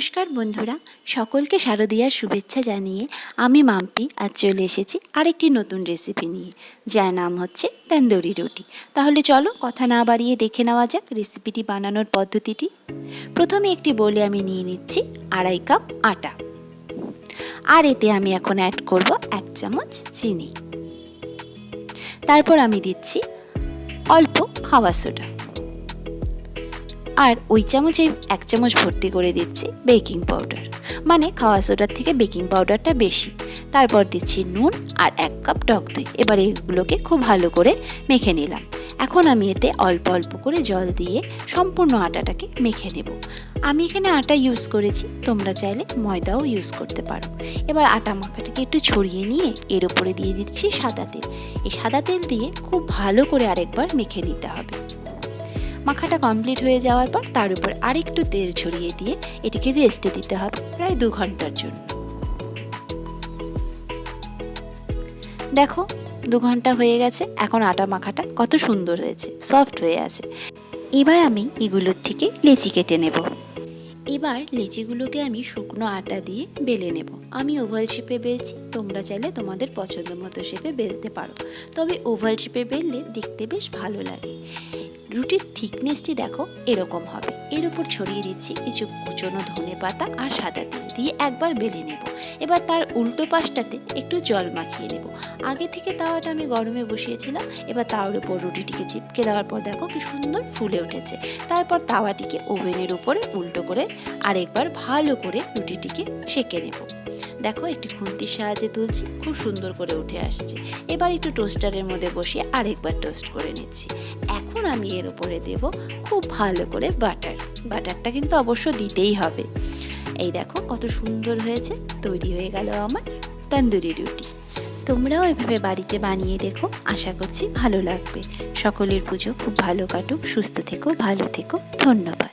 নমস্কার বন্ধুরা, সকলকে শারদীয়ার শুভেচ্ছা জানিয়ে আমি মাম্পি আজ চলে এসেছি আরেকটি নতুন রেসিপি নিয়ে, যার নাম হচ্ছে তন্দুরি রুটি। তাহলে চলো কথা না বাড়িয়ে দেখে নেওয়া যাক রেসিপিটি বানানোর পদ্ধতিটি। প্রথমে একটি বোলে আমি নিয়ে নিচ্ছি 2.5 কাপ আটা, আর এতে আমি এখন অ্যাড করব 1 চামচ চিনি। তারপর আমি দিচ্ছি অল্প খাওয়া সোডা, আর ওই চামচে 1 চামচ ভর্তি করে দিচ্ছি বেকিং পাউডার, মানে খাওয়া সোডার থেকে বেকিং পাউডারটা বেশি। তারপর দিচ্ছি নুন আর 1 কাপ টক দই। এবার এগুলোকে খুব ভালো করে মেখে নিলাম। এখন আমি এতে অল্প অল্প করে জল দিয়ে সম্পূর্ণ আটাটাকে মেখে নেব। আমি এখানে আটা ইউজ করেছি, তোমরা চাইলে ময়দাও ইউজ করতে পারো। এবার আটা মাখাটাকে একটু ছড়িয়ে নিয়ে এর উপরে দিয়ে দিচ্ছি সাদা তেল। এই সাদা তেল দিয়ে খুব ভালো করে আরেকবার মেখে নিতে হবে। মাখাটা কমপ্লিট হয়ে যাওয়ার পর তার উপর আরেকটু তেল ছড়িয়ে দিয়ে এটিকে রেস্টে দিতে হবে প্রায় 2 ঘন্টার জন্য। দেখো 2 ঘন্টা হয়ে গেছে। এখন আটা মাখাটা কত সুন্দর হয়েছে, সফট হয়ে আছে। এবার আমি এগুলোর থেকে লেচি কেটে নেব। এবার লেচিগুলোকে আমি শুকনো আটা দিয়ে বেলে নেব। আমি ওভাল শেপে বেলছি, তোমরা চাইলে তোমাদের পছন্দ মতো শেপে বেলতে পারো, তবে ওভাল শেপে বেললে দেখতে বেশ ভালো লাগে। রুটির থিকনেসটি দেখো এরকম হবে। এর উপর ছড়িয়ে দিচ্ছি কিছু কুচনো ধনে পাতা আর সাদা তেল দিয়ে একবার বেলে নেব। এবার তার উল্টো পাশটাতে একটু জল মাখিয়ে নেব। আগে থেকে তাওয়াটা আমি গরমে বসিয়েছিলাম। এবার তাওয়ার উপর রুটিটিকে চিপকে দেওয়ার পর দেখো কি সুন্দর ফুলে উঠেছে। তারপর তাওয়াটিকে ওভেনের উপরে উল্টো করে আরেকবার ভালো করে রুটিটিকে সেঁকে নেব। দেখো একটি খুন্তির সাহায্যে তুলছি, খুব সুন্দর করে উঠে আসছে। এবার একটু টোস্টারের মধ্যে বসিয়ে আরেকবার টোস্ট করে নিচ্ছি। এখন আমি এর উপরে দেব খুব ভালো করে বাটার। বাটারটা কিন্তু অবশ্য দিতেই হবে। এই দেখো কত সুন্দর হয়েছে। তৈরি হয়ে গেল আমার তন্দুরি রুটি। তোমরাও এভাবে বাড়িতে বানিয়ে দেখো, আশা করছি ভালো লাগবে। সকলের পুজো খুব ভালো কাটুক, সুস্থ থেকো, ভালো থেকো। ধন্যবাদ।